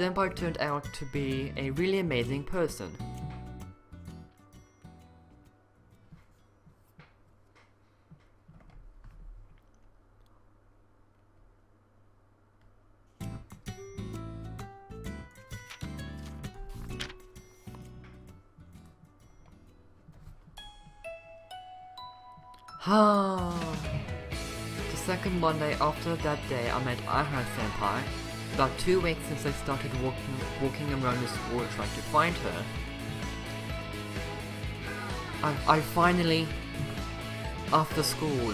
Senpai turned out to be a really amazing person. The second Monday after that day, I met Aha Senpai. About 2 weeks since I started walking around the school trying to find her. I finally, after school,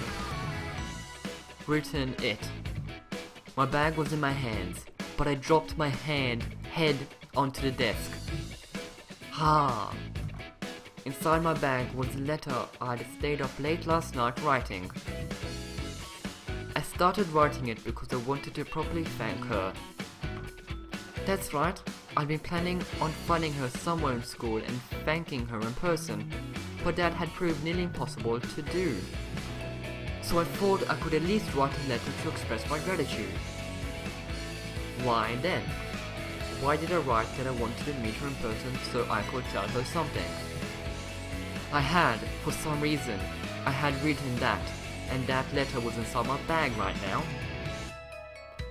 written it. My bag was in my hands, but I dropped my head onto the desk. Inside my bag was a letter I'd stayed up late last night writing. I started writing it because I wanted to properly thank her. That's right, I'd been planning on finding her somewhere in school and thanking her in person, but that had proved nearly impossible to do. So I thought I could at least write a letter to express my gratitude. Why then? Why did I write that I wanted to meet her in person so I could tell her something? For some reason, I had written that, and that letter was inside my bag right now.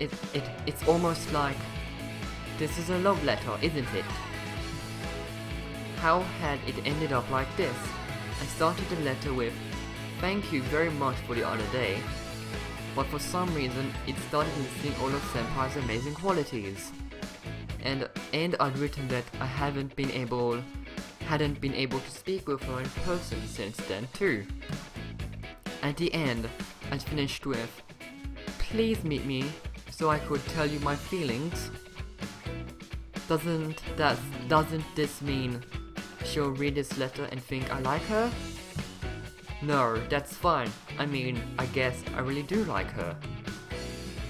It's almost like, this is a love letter, isn't it? How had it ended up like this? I started the letter with, "Thank you very much for the other day," but for some reason, it started listing all of Senpai's amazing qualities. And I'd written that I hadn't been able to speak with her in person since then too. At the end, I'd finished with, "Please meet me so I could tell you my feelings." Doesn't this mean she'll read this letter and think I like her? No, that's fine. I mean, I guess I really do like her.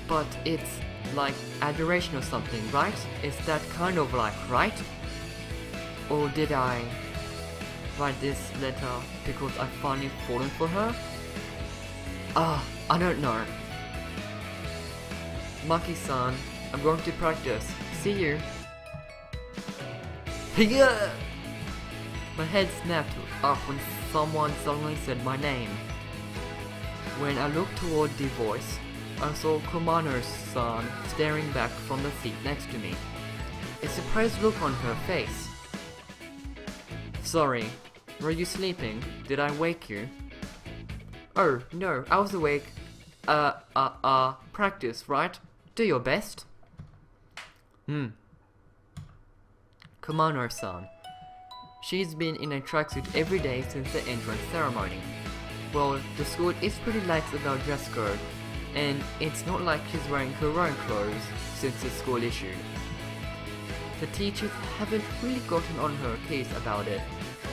But it's like adoration or something, right? It's that kind of like, right? Or did I write this letter because I've finally fallen for her? I don't know. Maki-san, I'm going to practice. See you. Yeah! My head snapped up when someone suddenly said my name. When I looked toward the voice, I saw Kumano-san staring back from the seat next to me. A surprised look on her face. "Sorry, were you sleeping? Did I wake you?" "Oh, no, I was awake. Practice, right? Do your best." Kumano-san. She's been in a tracksuit every day since the entrance ceremony. Well, the school is pretty lax about dress code, and it's not like she's wearing her own clothes since the school issue. The teachers haven't really gotten on her case about it.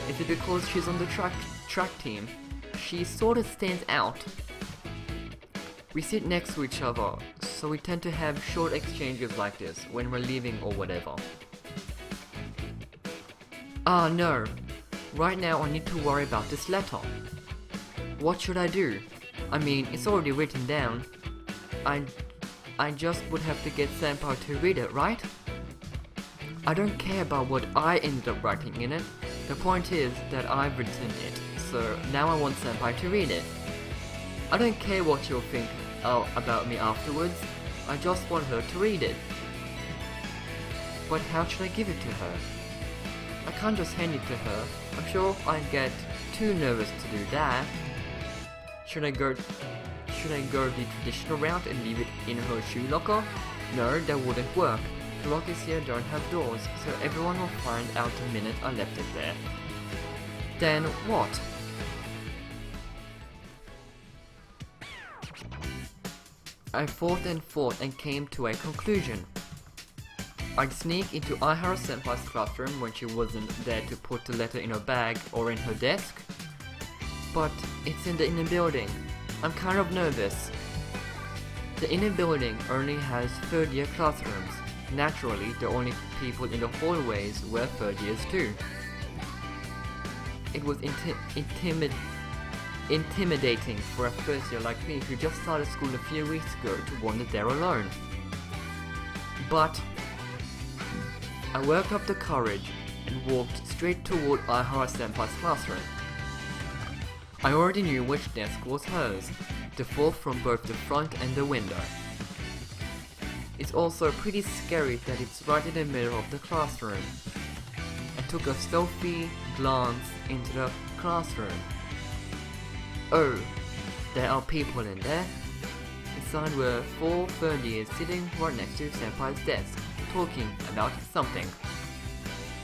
Is it because she's on the track team? She sort of stands out. We sit next to each other, so we tend to have short exchanges like this when we're leaving or whatever. No. Right now I need to worry about this letter. What should I do? I mean, it's already written down. I just would have to get Senpai to read it, right? I don't care about what I ended up writing in it. The point is that I've written it, so now I want Senpai to read it. I don't care what you'll think about me afterwards. I just want her to read it. But how should I give it to her? I can't just hand it to her. I'm sure I'd get too nervous to do that. Should I go the traditional route and leave it in her shoe locker? No, that wouldn't work. The lockers here don't have doors, so everyone will find out the minute I left it there. Then what? I thought and came to a conclusion. I'd sneak into Aihara Senpai's classroom when she wasn't there to put the letter in her bag or in her desk. But it's in the inner building. I'm kind of nervous. The inner building only has third-year classrooms. Naturally, the only people in the hallways were third years too. It was intimidating for a first year like me who just started school a few weeks ago to wander there alone. But I worked up the courage and walked straight toward Aihara-senpai's classroom. I already knew which desk was hers, the fourth from both the front and the window. It's also pretty scary that it's right in the middle of the classroom. I took a stealthy glance into the classroom. Oh, there are people in there. Inside were 4 third years sitting right next to Senpai's desk, talking about something.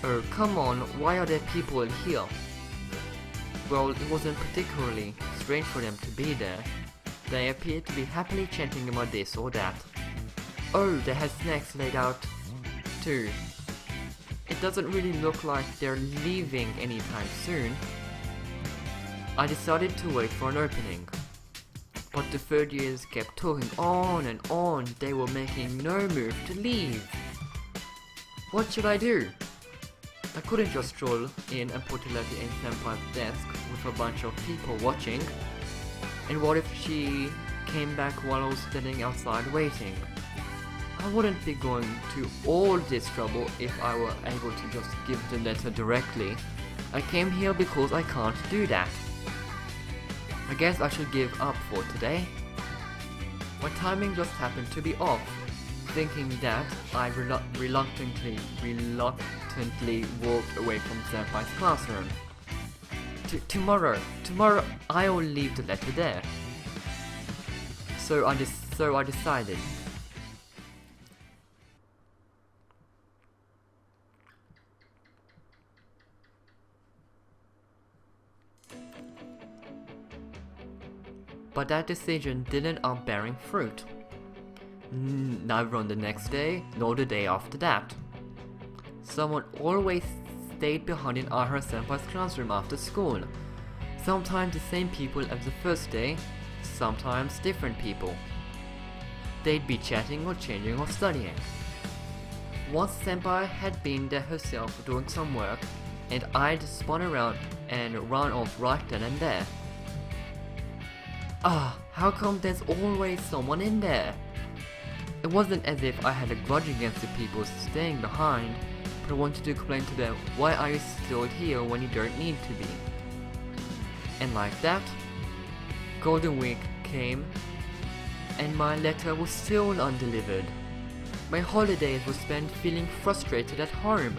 Oh, come on, why are there people in here? Well, it wasn't particularly strange for them to be there. They appeared to be happily chatting about this or that. Oh, they had snacks laid out too. It doesn't really look like they're leaving anytime soon. I decided to wait for an opening. But the third years kept talking on and on. They were making no move to leave. What should I do? I couldn't just stroll in and put a letter in Senpai's desk with a bunch of people watching. And what if she came back while I was standing outside waiting? I wouldn't be going to all this trouble if I were able to just give the letter directly. I came here because I can't do that. I guess I should give up for today. My timing just happened to be off. Thinking that, I reluctantly walked away from Senpai's classroom. Tomorrow, I'll leave the letter there. So I decided. But that decision didn't end up bearing fruit. Neither on the next day, nor the day after that. Someone always stayed behind in Aihara-senpai's classroom after school. Sometimes the same people as the first day, sometimes different people. They'd be chatting or changing or studying. Once Senpai had been there herself doing some work, and I'd spun around and run off right then and there. How come there's always someone in there? It wasn't as if I had a grudge against the people staying behind, but I wanted to complain to them, why are you still here when you don't need to be? And like that, Golden Week came, and my letter was still undelivered. My holidays were spent feeling frustrated at home.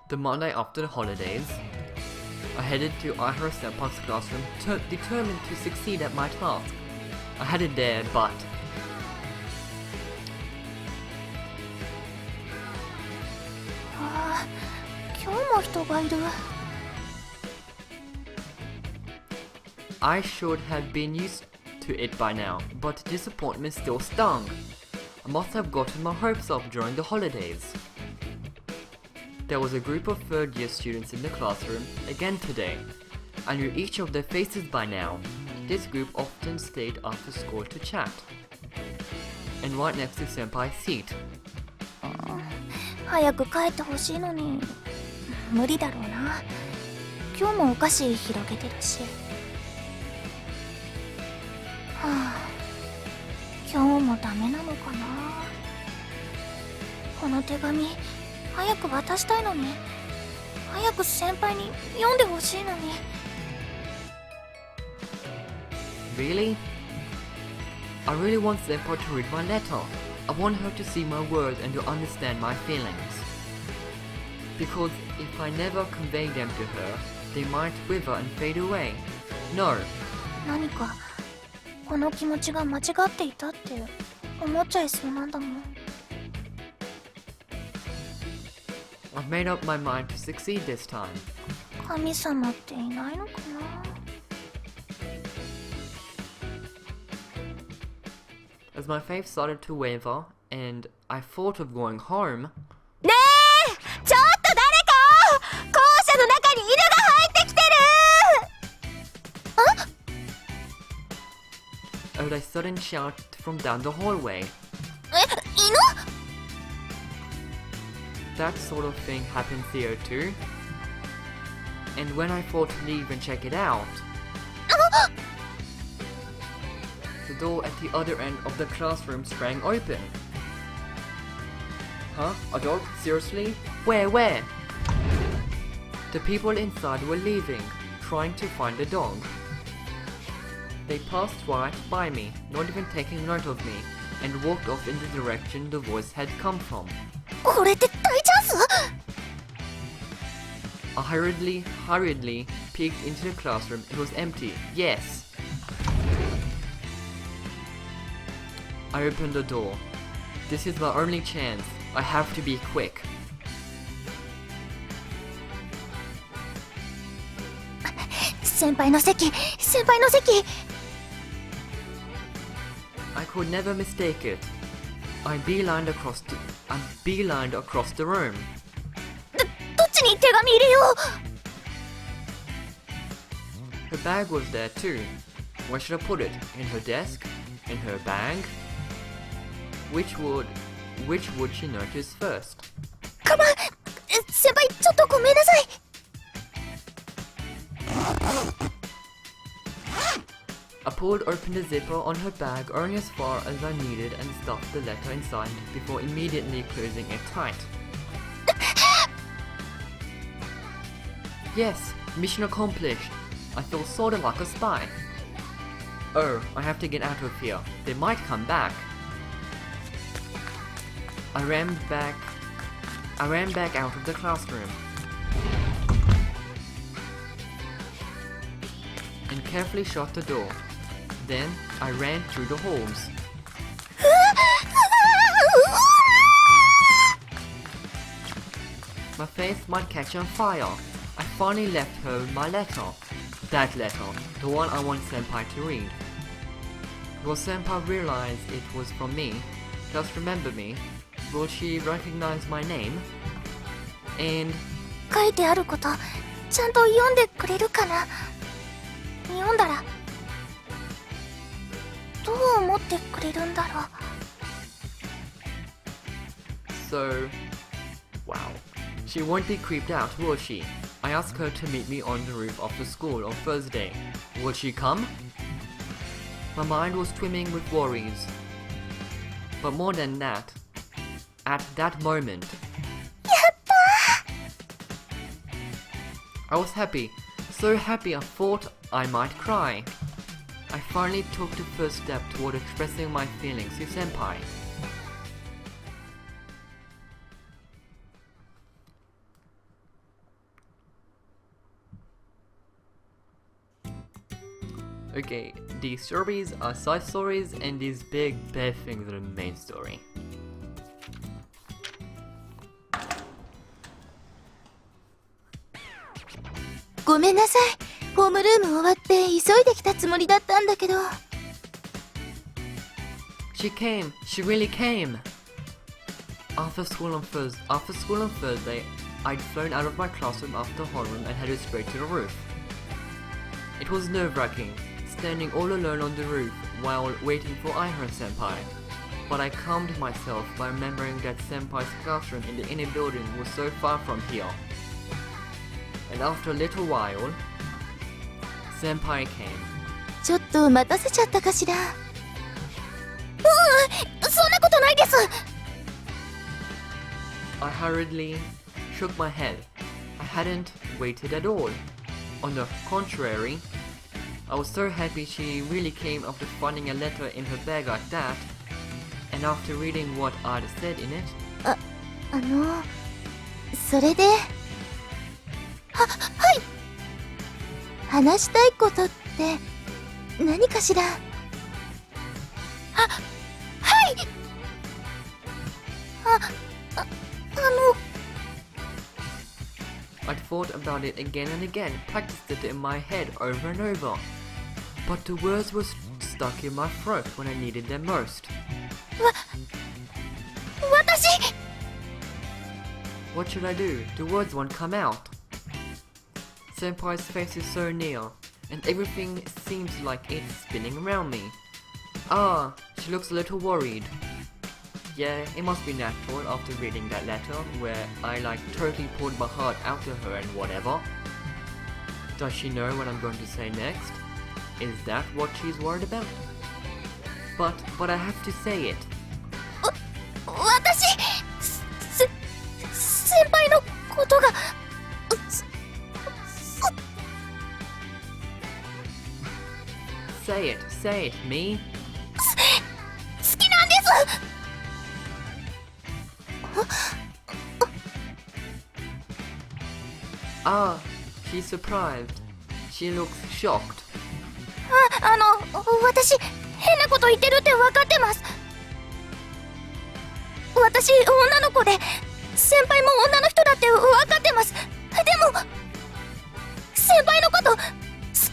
The Monday after the holidays, I headed to Aihara-senpai's classroom determined to succeed at my task. I had it there, but... I should have been used to it by now, but disappointment still stung. I must have gotten my hopes up during the holidays. There was a group of third year students in the classroom again today. I knew each of their faces by now. This group often stayed after school to chat. And right next to Senpai's seat. 早く帰ってほしいのに無理だろうな。今日もお菓子広げてるし。今日もダメなのかな。この手紙早く渡したいのに、早く先輩に読んでほしいのに。Really? I really want Senpai to read my letter. I want her to see my words and to understand my feelings. Because if I never convey them to her, they might wither and fade away. No. 何かこの気持ちが間違っていたって思っちゃいそうなんだもん。I've made up my mind to succeed this time. 神様っていないのかな。As my faith started to waver and I thought of going home. ねえ、ちょっと誰か、校舎の中に犬が入ってきてる。Oh, a sudden shout from down the hallway. 犬? That sort of thing happens here too. And when I thought to leave and check it out, the door at the other end of the classroom sprang open. Huh? A dog? Seriously? Where? The people inside were leaving, trying to find the dog. They passed right by me, not even taking note of me, and walked off in the direction the voice had come from. これって大チャンス? I hurriedly peeked into the classroom. It was empty. Yes! I opened the door. This is my only chance. I have to be quick. Senpai no seki! I could never mistake it. I beelined across the room. どっちに手紙入れよう? Her bag was there too. Where should I put it? In her desk? In her bag? Which would she notice first? カバン! 先輩、ちょっとごめんなさい! I pulled open the zipper on her bag only as far as I needed and stuffed the letter inside before immediately closing it tight. Yes, mission accomplished. I feel sort of like a spy. Oh, I have to get out of here. They might come back. I ran back out of the classroom and carefully shut the door. Then I ran through the halls. My face might catch on fire. I finally left her my letter. That letter, the one I want Senpai to read. Will Senpai realize it was from me? Just remember me? Will she recognize my name? And 書いてあること、ちゃんと読んでくれるかな? 読んだら、どう思ってくれるんだろう? So, wow. She won't be creeped out, will she? I asked her to meet me on the roof after school on Thursday. Will she come? My mind was swimming with worries. But more than that, at that moment, I was happy, so happy I thought I might cry. I finally took the first step toward expressing my feelings to Senpai. Okay, these stories are side stories and these big bad things are the main story. She came! She really came! After school on Thursday, I'd flown out of my classroom after homeroom and headed straight to the roof. It was nerve-wracking, standing all alone on the roof while waiting for Aihara-senpai. But I calmed myself by remembering that Senpai's classroom in the inner building was so far from here. And after a little while, Senpai came. ちょっと待たせちゃったかしら? そんなことないです! I hurriedly shook my head. I hadn't waited at all. On the contrary, I was so happy she really came after finding a letter in her bag like that, and after reading what I'd said in it. それで... はい! 話したいことって何かしら? はい! I'd thought about it again and again, practiced it in my head over and over. But the words were stuck in my throat when I needed them most. 私! What should I do? The words won't come out. Senpai's face is so near, and everything seems like it's spinning around me. Ah, she looks a little worried. Yeah, it must be natural after reading that letter where I like totally poured my heart out to her and whatever. Does she know what I'm going to say next? Is that what she's worried about? But I have to say it. 私、先輩のことが、Say it, me. 好きなんです。Ah, she's surprised. She looks shocked. 私、変なこと言ってるって分かってます。私、女の子で、先輩も女の人だって分かってます。でも、先輩のこと好き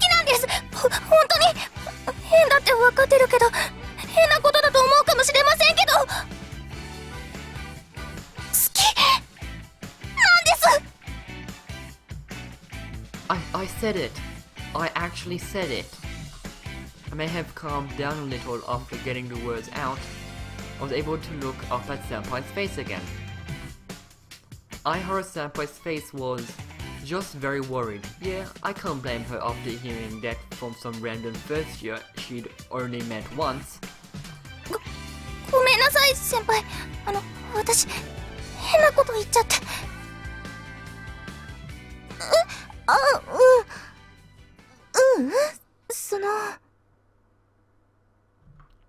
なんです。本当に変だって分かってるけど、変なことだと思うかもしれませんけど、好きなんです。I said it. I actually said it. I may have calmed down a little after getting the words out. I was able to look up at Senpai's face again. I heard Senpai's face was just very worried. Yeah, I can't blame her after hearing that from some random first year she'd only met once. ごめんなさい、先輩。私、変なこと言っちゃって。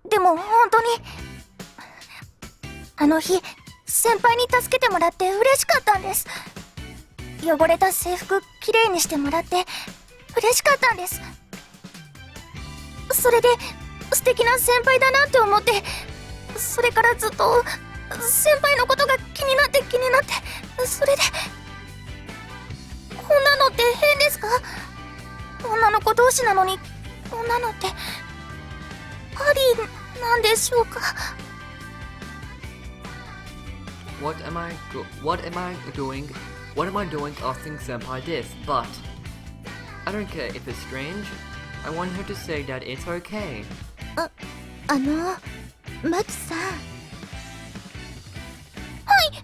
でも本当に、あの日、先輩に助けてもらって嬉しかったんです。汚れた制服きれいにしてもらって嬉しかったんです。それで素敵な先輩だなって思って、それからずっと先輩のことが気になってそれで、こんなのって変ですか？女の子同士なのにこんなのってありなんでしょうか？ What am I doing asking Senpai this? But I don't care if it's strange. I want her to say that it's okay. マキさん。はい。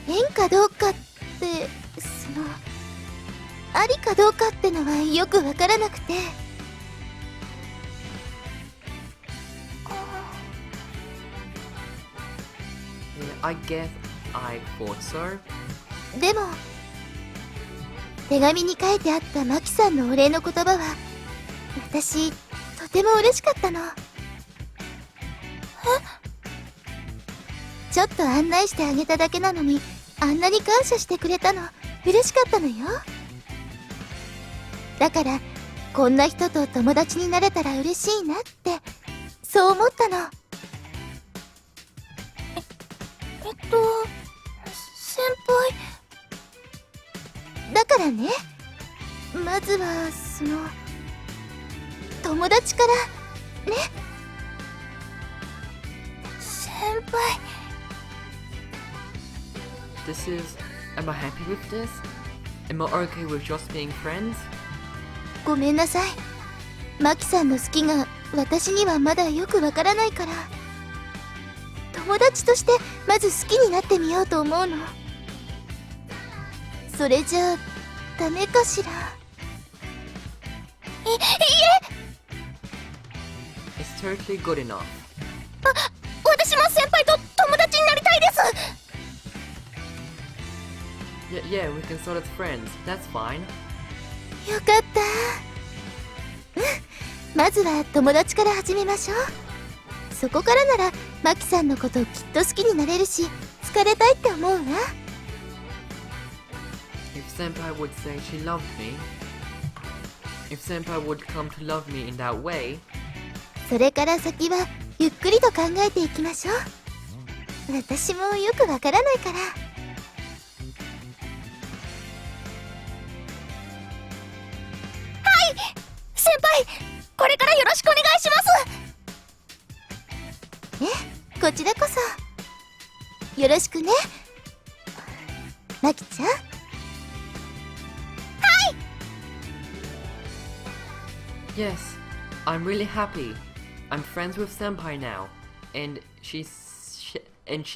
変かどうかって、ありかどうかってのはよくわからなくて。I guess I thought so. でも、手紙に書いてあったマキさんのお礼の言葉は、私、とても嬉しかったの。ちょっと案内してあげただけなのに、あんなに感謝してくれたの、嬉しかったのよ。だから、こんな人と友達になれたら嬉しいなって、そう思ったの。先輩。だからね、まずは友達からね。先輩。Am I happy with this? Am I okay with just being friends? ごめんなさい。マキさんの好きが私にはまだよくわからないから、友達としてまず好きになってみようと思うの。それじゃあダメかしら。いえ。It's totally good enough. 私も先輩と友達になりたいです。Yeah, we can start as friends. That's fine. よかった。まずは友達から始めましょう。そこからならマキさんのこときっと好きになれるし、好かれたいって思うわ。If Senpai would say she loved me, if Senpai would come to love me in that way, それから先はゆっくりと考えていきましょう。私もよくわからないから。先輩、これからよろしくお願いします。こちらこそよろしくね、マキちゃん。はい。 Yes, I'm really happy. I'm friends with Senpai now. and she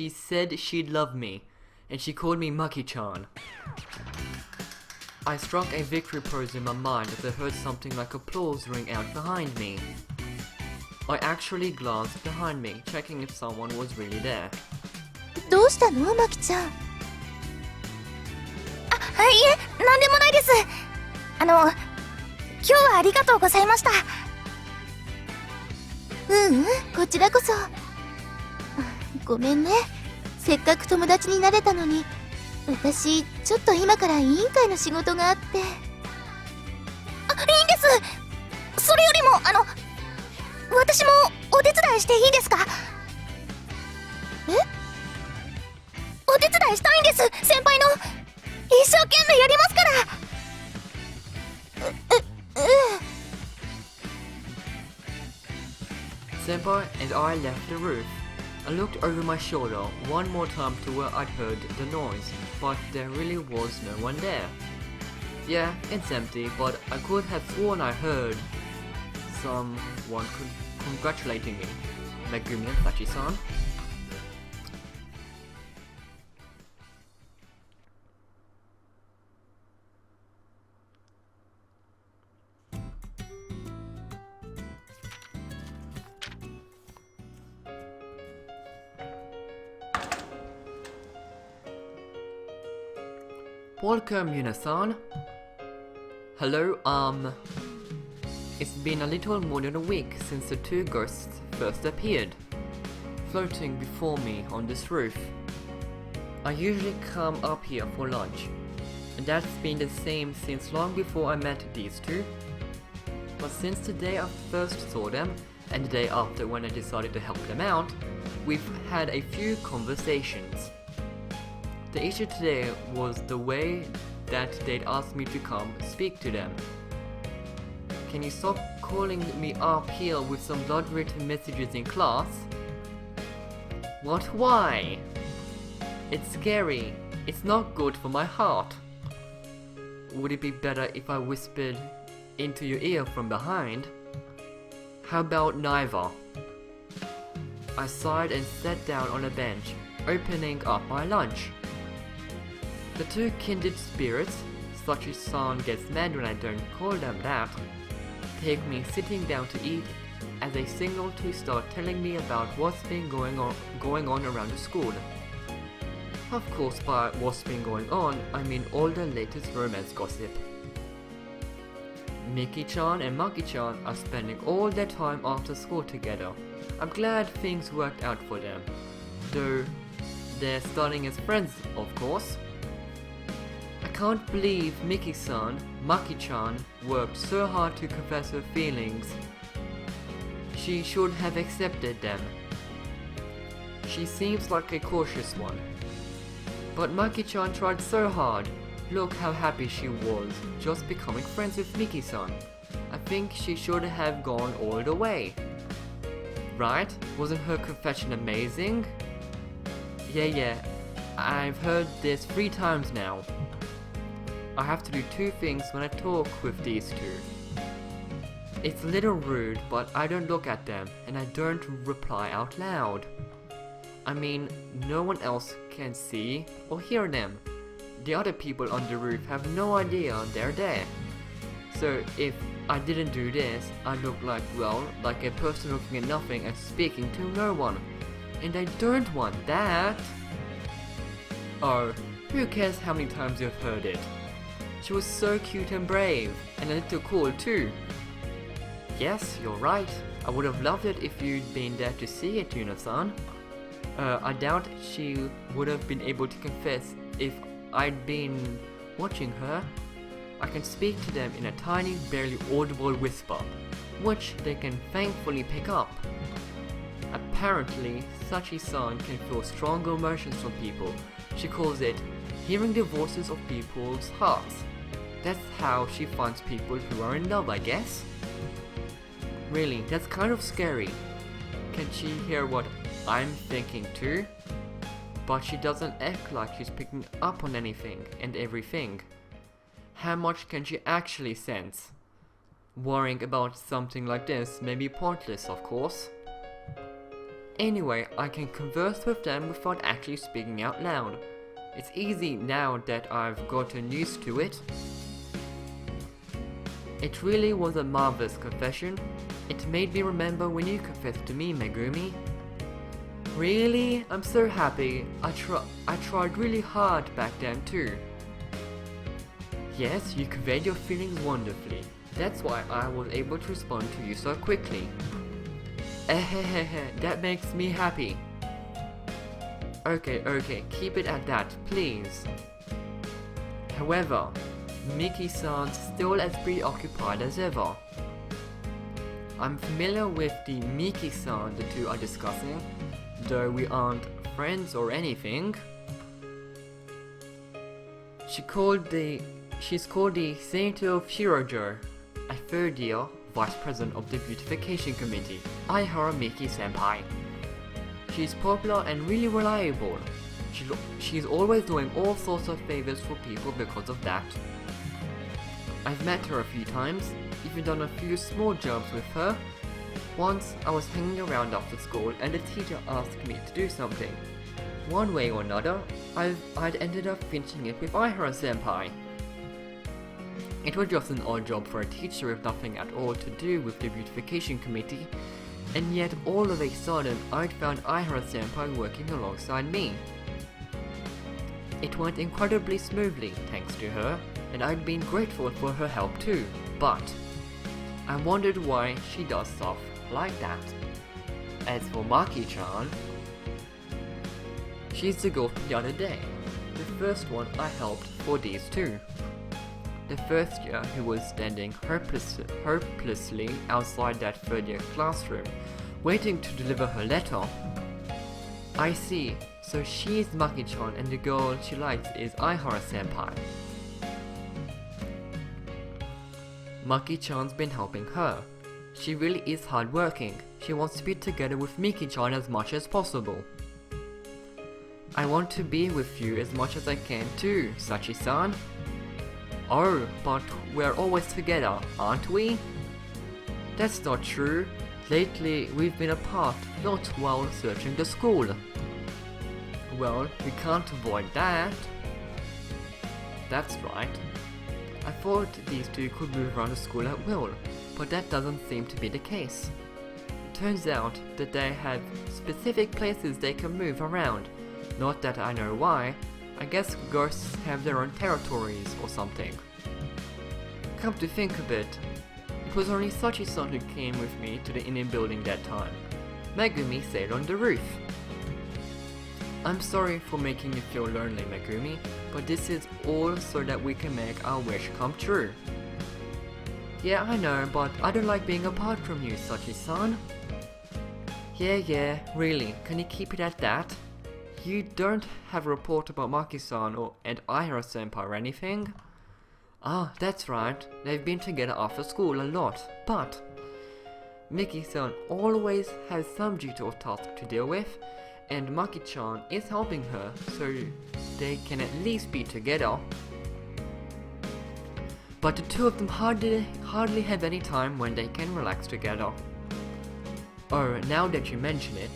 said she'd love me, and she called me Maki-chan. I struck a victory pose in my mind as I heard something like applause ring out behind me. I actually glanced behind me, checking if someone was really there. どうしたのマキちゃん。あ、いえ、なんでもないです。今日はありがとうございました。こちらこそ。ごめんね。せっかく友達になれたのに、私ちょっと今から委員会の仕事があって。あ、いいんです。それよりも私もお手伝いしていいですか？え？お手伝いしたいんです、先輩の。一生懸命やりますから。Senpai and I left the roof. I looked over my shoulder one more time to where I'd heard the noise, but there really was no one there. Yeah, it's empty, but I could have sworn I heard someone congratulating me. Megumi and Tachi-san. Welcome, Yuna-san. Hello, It's been a little more than a week since the two ghosts first appeared, floating before me on this roof. I usually come up here for lunch, and that's been the same since long before I met these two. But since the day I first saw them, and the day after when I decided to help them out, we've had a few conversations. The issue today was the way that they'd asked me to come speak to them. Can you stop calling me up here with some blood-written messages in class? What? Why? It's scary. It's not good for my heart. Would it be better if I whispered into your ear from behind? How about neither? I sighed and sat down on a bench, opening up my lunch. The two Kindered Spirits, Sachi-san gets mad when I don't call them that, take me sitting down to eat as a signal to start telling me about what's been going on around the school. Of course, by what's been going on, I mean all the latest romance gossip. Miki-chan and Maki-chan are spending all their time after school together. I'm glad things worked out for them, though they're starting as friends, of course. I can't believe Miki-san, Maki-chan, worked so hard to confess her feelings. She should have accepted them. She seems like a cautious one. But Maki-chan tried so hard. Look how happy she was, just becoming friends with Miki-san. I think she should have gone all the way. Right? Wasn't her confession amazing? Yeah, I've heard this 3 times now. I have to do 2 things when I talk with these two. It's a little rude, but I don't look at them and I don't reply out loud. I mean, no one else can see or hear them. The other people on the roof have no idea they're there. So if I didn't do this, I look like a person looking at nothing and speaking to no one. And I don't want that. Oh, who cares how many times you've heard it? She was so cute and brave, and a little cool too. Yes, you're right. I would have loved it if you'd been there to see it, Yuna-san. I doubt she would have been able to confess if I'd been watching her. I can speak to them in a tiny, barely audible whisper, which they can thankfully pick up. Apparently, Sachi-san can feel stronger emotions from people. She calls it hearing the voices of people's hearts. That's how she finds people who are in love, I guess. Really, that's kind of scary. Can she hear what I'm thinking too? But she doesn't act like she's picking up on anything and everything. How much can she actually sense? Worrying about something like this may be pointless, of course. Anyway, I can converse with them without actually speaking out loud. It's easy now that I've gotten used to it. It really was a marvelous confession. It made me remember when you confessed to me, Megumi. Really? I'm so happy. I tried really hard back then too. Yes, you conveyed your feelings wonderfully. That's why I was able to respond to you so quickly. That makes me happy. Okay, keep it at that, please. However, Miki-san's still as preoccupied as ever. I'm familiar with the Miki-san the two are discussing, though we aren't friends or anything. She's called the Saint of Shirojo, a third year vice president of the beautification committee, Aihara Miki-senpai. She's popular and really reliable. She's always doing all sorts of favors for people because of that. I've met her a few times, even done a few small jobs with her. Once I was hanging around after school and the teacher asked me to do something. One way or another, I'd ended up finishing it with Aihara senpai. It was just an odd job for a teacher with nothing at all to do with the beautification committee, and yet all of a sudden I'd found Aihara senpai working alongside me. It went incredibly smoothly thanks to her, and I'd been grateful for her help too, but I wondered why she does stuff like that. As for Maki-chan, she's the girl from the other day, the first one I helped for these two. The first year who was standing hopelessly outside that third year classroom, waiting to deliver her letter. I see, so she's Maki-chan and the girl she likes is Aihara senpai. Maki-chan's been helping her. She really is hardworking. She wants to be together with Miki-chan as much as possible. I want to be with you as much as I can too, Sachi-san. Oh, but we're always together, aren't we? That's not true. Lately, we've been apart, not while searching the school. Well, we can't avoid that. That's right. I thought these two could move around the school at will, but that doesn't seem to be the case. Turns out that they have specific places they can move around. Not that I know why. I guess ghosts have their own territories or something. Come to think of it, it was only Sachi-san who came with me to the inner building that time. Megumi stayed on the roof. I'm sorry for making you feel lonely, Megumi, but this is all so that we can make our wish come true. Yeah, I know, but I don't like being apart from you, Sachi-san. Yeah, really, can you keep it at that? You don't have a report about Maki-san and Aihara-senpai or anything? Ah, that's right, they've been together after school a lot, but Miki-san always has some duty or task to deal with, and Maki-chan is helping her, so they can at least be together. But the two of them hardly have any time when they can relax together. Oh, now that you mention it,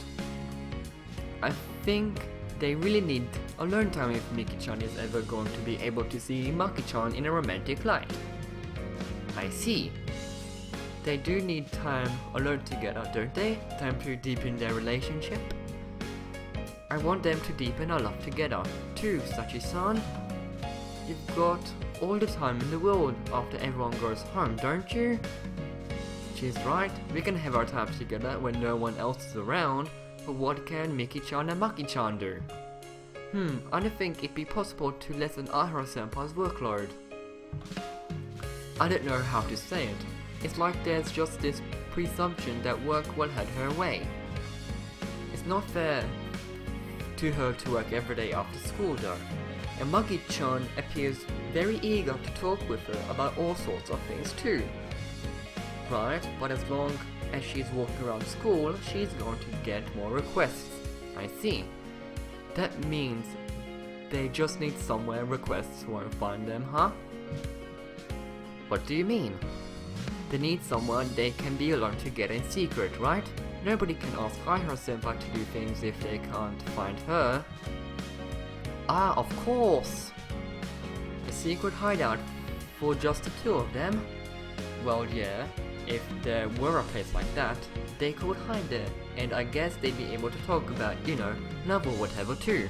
I think they really need alone time if Miki-chan is ever going to be able to see Maki-chan in a romantic light. I see. They do need time alone together, don't they? Time to deepen their relationship? I want them to deepen our love together, too, Sachi-san. You've got all the time in the world after everyone goes home, don't you? She's right, we can have our time together when no one else is around, but what can Miki-chan and Maki-chan do? I don't think it'd be possible to lessen Aihara-senpai's workload. I don't know how to say it. It's like there's just this presumption that work will head her way. It's not fair to her to work every day after school though, and Maki-chan appears very eager to talk with her about all sorts of things too. Right, but as long as she's walking around school, she's going to get more requests. I see. That means they just need somewhere requests won't find them, huh? What do you mean? They need someone they can be alone together in secret, right? Nobody can ask Kaihara-senpai to do things if they can't find her. Ah, of course! A secret hideout for just the two of them? Well, yeah, if there were a place like that, they could hide there, and I guess they'd be able to talk about, love or whatever too.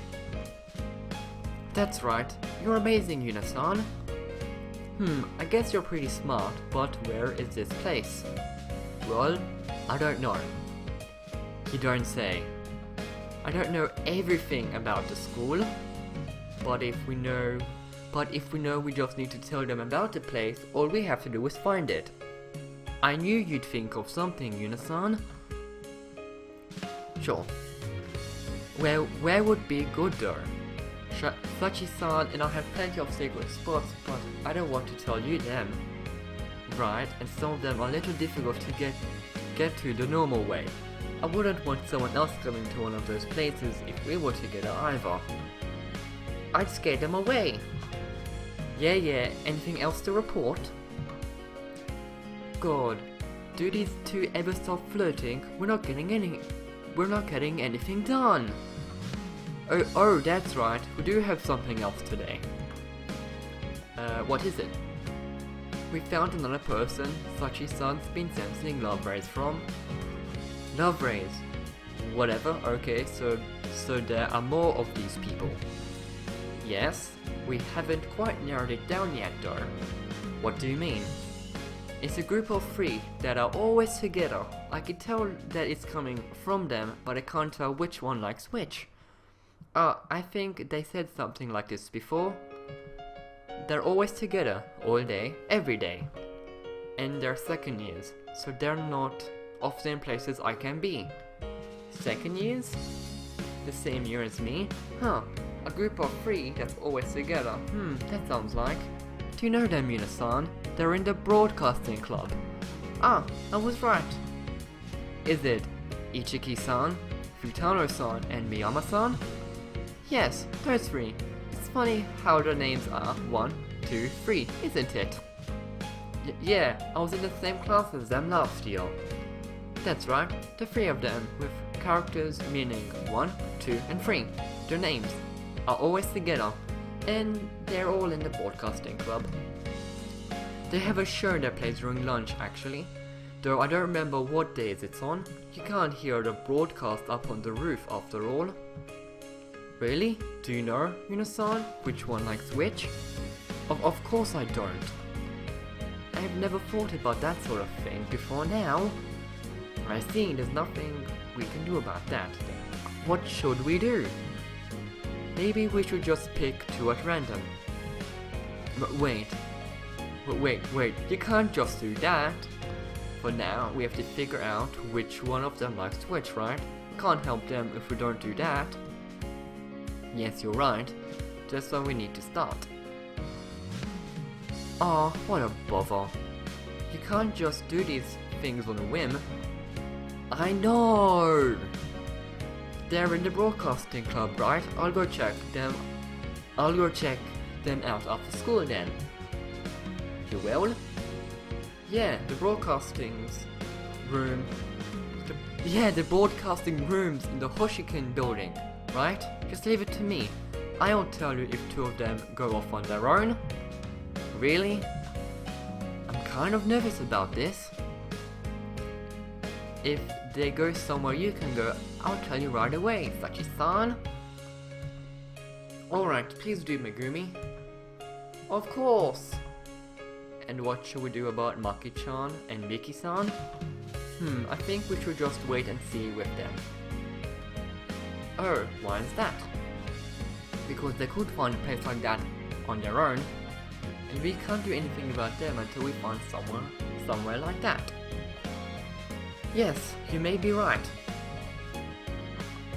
That's right, you're amazing, Yuna-san. I guess you're pretty smart, but where is this place? Well, I don't know. You don't say. I don't know everything about the school, but if we know we just need to tell them about the place, all we have to do is find it. I knew you'd think of something, Yuna-san. Sure. Well, where would be good though? Sachi-san and I have plenty of secret spots, but I don't want to tell you them. Right, and some of them are a little difficult to get to the normal way. I wouldn't want someone else coming to one of those places if we were together either. I'd scare them away. Yeah, anything else to report? God, do these two ever stop flirting? We're not getting anything done. Oh, that's right. We do have something else today. What is it? We found another person Sachi-san's been sensing love rays from. Love rays? Whatever, okay, so there are more of these people. Yes, we haven't quite narrowed it down yet though. What do you mean? It's a group of 3 that are always together. I can tell that it's coming from them, but I can't tell which one likes which. I think they said something like this before. They're always together, all day, every day. And they're second years, so they're not often in places I can be. Second years? The same year as me? Huh, a group of 3 that's always together. That sounds like. Do you know them, Yuna-san? They're in the broadcasting club. Ah, I was right. Is it Ichiki-san, Futano-san, and Miyama-san? Yes, those 3. It's funny how their names are 1, 2, 3, isn't it? Yeah, I was in the same class as them last year. That's right, the 3 of them, with characters meaning 1, 2, and 3. Their names are always together, and they're all in the broadcasting club. They have a show that plays during lunch actually, though I don't remember what days it's on. You can't hear the broadcast up on the roof after all. Really? Do you know, Yuna-san, which one likes which? Of course I don't. I have never thought about that sort of thing before now. I see, there's nothing we can do about that. What should we do? Maybe we should just pick 2 at random. But wait, you can't just do that. For now, we have to figure out which one of them likes which, right? We can't help them if we don't do that. Yes, you're right. That's why we need to start. Aw, what a bother. You can't just do these things on a whim. I know! They're in the broadcasting club, right? I'll go check them out after school then. You will? Yeah, the broadcasting rooms in the Hoshikin building, right? Just leave it to me. I'll tell you if 2 of them go off on their own. Really? I'm kind of nervous about this. If they go somewhere you can go, I'll tell you right away, Sachi-san. Alright, please do, Megumi. Of course! And what should we do about Maki-chan and Miki-san? I think we should just wait and see with them. Oh, why is that? Because they could find a place like that on their own, and we can't do anything about them until we find somewhere like that. Yes, you may be right.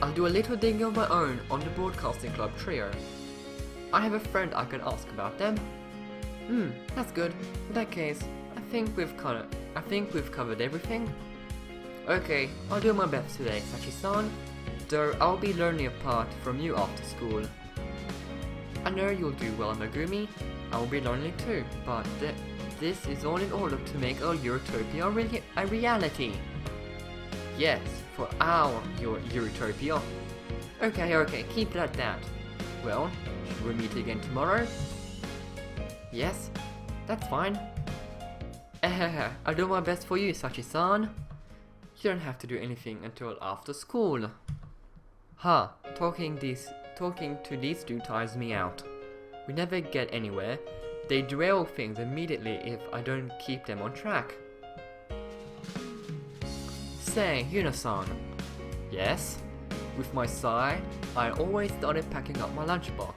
I'll do a little digging of my own on the broadcasting club trio. I have a friend I can ask about them. That's good. In that case, I think we've covered everything. Okay, I'll do my best today, Sachi-san, though I'll be learning a part from you after school. I know you'll do well, Megumi. I'll be learning too, but this is all in order to make our Yuritopia a reality. Yes, for our Yuritopia. Okay, keep it at that. Well, should we meet again tomorrow? Yes, that's fine. I'll do my best for you, Sachi-san. You don't have to do anything until after school. Talking to these two tires me out. We never get anywhere. They derail things immediately if I don't keep them on track. Say, Yuna-san. Yes? With my sigh, I'd already started packing up my lunchbox.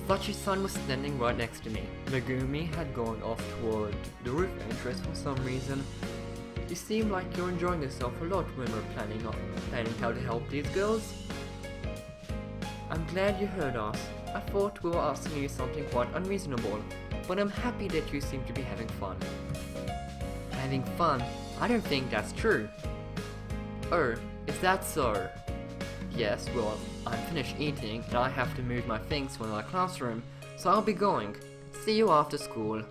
Sachi-san was standing right next to me. Megumi had gone off toward the roof entrance for some reason. You seem like you're enjoying yourself a lot when we're planning how to help these girls. I'm glad you heard us. I thought we were asking you something quite unreasonable, but I'm happy that you seem to be having fun. Having fun? I don't think that's true. Oh, is that so? Yes, well, I'm finished eating and I have to move my things from my classroom, so I'll be going. See you after school.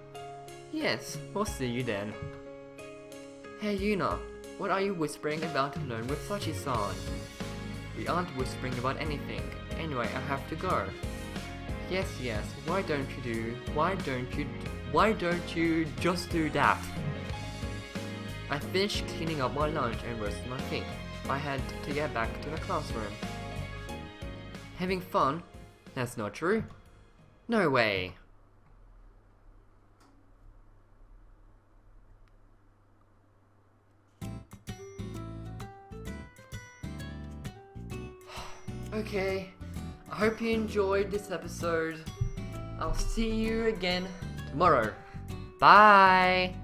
Yes, we'll see you then. Hey Yuna, what are you whispering about alone with Sachi-san? We aren't whispering about anything. Anyway, I have to go. Yes, why don't you just do that? I finished cleaning up my lunch and roasted my feet. I had to get back to the classroom. Having fun? That's not true. No way. Okay, I hope you enjoyed this episode. I'll see you again tomorrow. Bye!